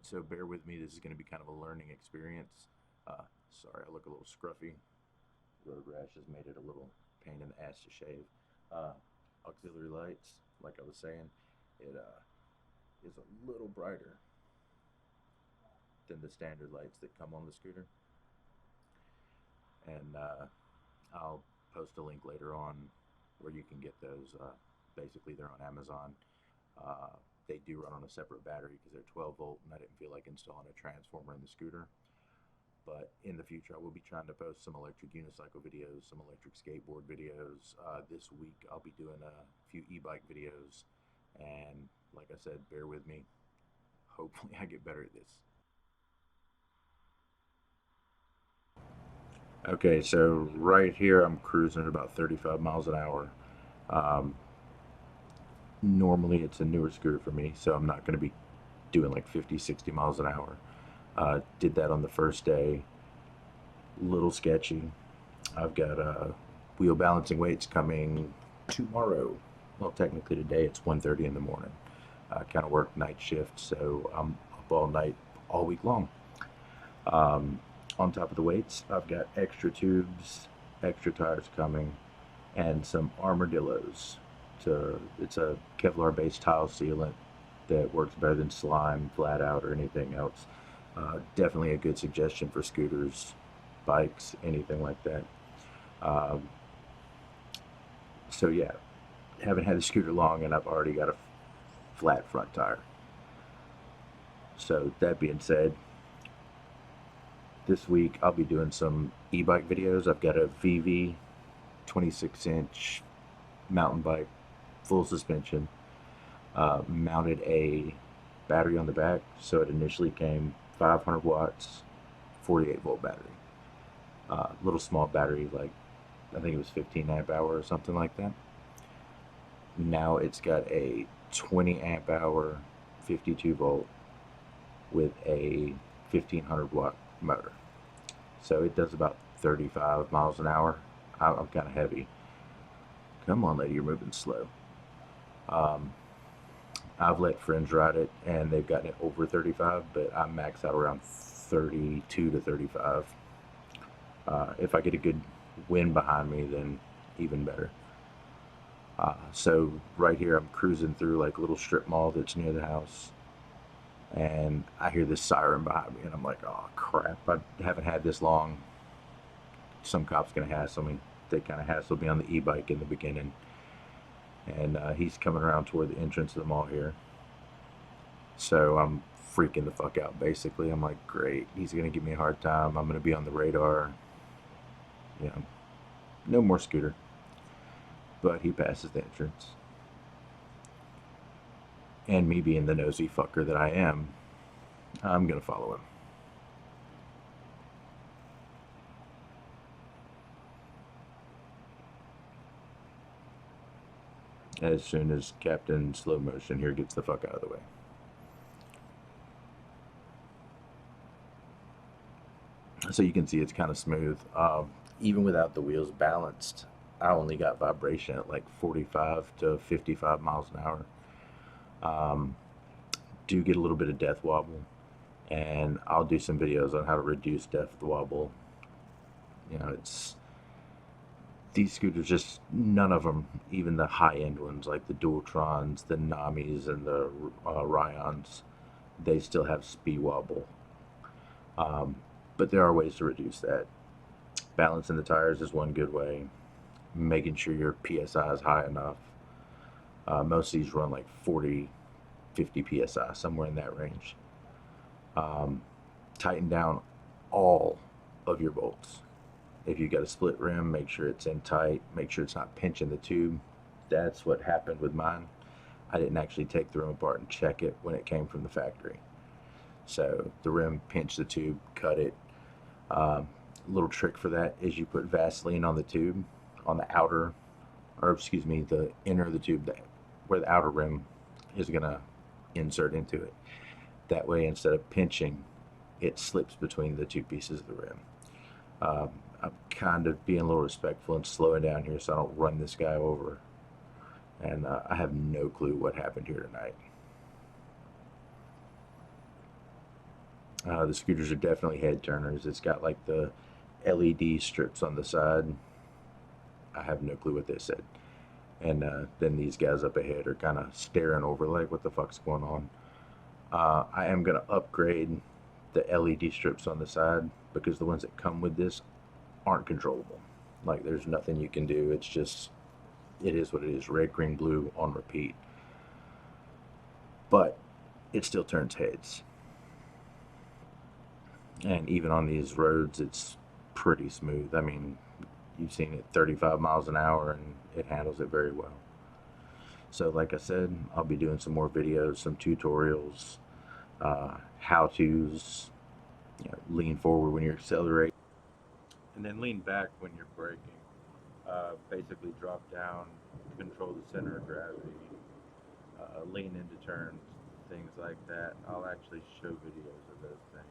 So bear with me. This is going to be kind of a learning experience. Sorry, I look a little scruffy. Road rash has made it a little pain in the ass to shave. Uh, Auxiliary lights, like I was saying, it is a little brighter than the standard lights that come on the scooter. And I'll post a link later on where you can get those. Basically, they're on Amazon. They do run on a separate battery because they're 12 volt, and I didn't feel like installing a transformer in the scooter. But in the future, I will be trying to post some electric unicycle videos, some electric skateboard videos. This week, I'll be doing a few e-bike videos. And like I said, bear with me. Hopefully, I get better at this. Okay, so right here, I'm cruising at about 35 miles an hour. Um, Normally, it's a newer scooter for me, so I'm not going to be doing like 50, 60 miles an hour. Did that on the first day. Little sketchy. I've got wheel balancing weights coming tomorrow. Well, technically today it's 1:30 in the morning. I kind of work night shift, so I'm up all night, all week long. Um, on top of the weights, I've got extra tubes, extra tires coming, and some armadillos. It's a Kevlar-based tile sealant that works better than slime, flat out, or anything else. Definitely a good suggestion for scooters, bikes, anything like that. Um, so yeah, haven't had a scooter long, and I've already got a flat front tire. So that being said, this week I'll be doing some e-bike videos. I've got a VV 26-inch mountain bike, full suspension, mounted a battery on the back. So it initially came 500 watts, 48 volt battery. Little small battery, like I think it was 15 amp hour or something like that. Now it's got a 20 amp hour, 52 volt with a 1500 watt motor. So it does about 35 miles an hour. I'm kind of heavy. Come on, lady, you're moving slow. Um, I've let friends ride it and they've gotten it over 35, but I max out around 32 to 35. If I get a good wind behind me, then even better. So right here, I'm cruising through like a little strip mall that's near the house, and I hear this siren behind me, and I'm like, oh crap! I haven't had this long. Some cop's gonna hassle me. They kind of hassled me on the e-bike in the beginning, and he's coming around toward the entrance of the mall here. So I'm freaking the fuck out. Basically, I'm like, great. He's gonna give me a hard time. I'm gonna be on the radar. You know, no more scooter. But he passes the entrance. And me being the nosy fucker that I am, I'm gonna follow him. As soon as Captain Slow Motion here gets the fuck out of the way. So you can see it's kind of smooth. Even without the wheels balanced, I only got vibration at like 45 to 55 miles an hour. Um, do get a little bit of death wobble, and I'll do some videos on how to reduce death wobble. You know, it's these scooters, just none of them, even the high end ones like the Dualtrons, the Namis, and the Ryons, they still have speed wobble. Um, but there are ways to reduce that. Balancing the tires is one good way. Making sure your PSI is high enough. Most of these run like 40, 50 PSI, somewhere in that range. Um, Tighten down all of your bolts. If you got a split rim, make sure it's in tight. Make sure it's not pinching the tube. That's what happened with mine. I didn't actually take the rim apart and check it when it came from the factory. So the rim pinched the tube, cut it. Little trick for that is you put Vaseline on the tube, on the outer, or excuse me, the inner of the tube, where the outer rim is gonna insert into it. That way, instead of pinching, it slips between the two pieces of the rim. Um, I'm kind of being a little respectful and slowing down here so I don't run this guy over. And I have no clue what happened here tonight. The scooters are definitely head turners. It's got like the LED strips on the side. I have no clue what they said. And then these guys up ahead are kind of staring over like, what the fuck's going on? I am going to upgrade the LED strips on the side because the ones that come with this aren't controllable. Like, there's nothing you can do. It's just, it is what it is. Red, green, blue on repeat. But it still turns heads. And even on these roads, it's pretty smooth. I mean, you've seen it 35 miles an hour and it handles it very well. So like I said, I'll be doing some more videos, some tutorials, how-tos, lean forward when you're accelerating, and then lean back when you're braking. Basically drop down, control the center of gravity, lean into turns, things like that. I'll actually show videos of those things.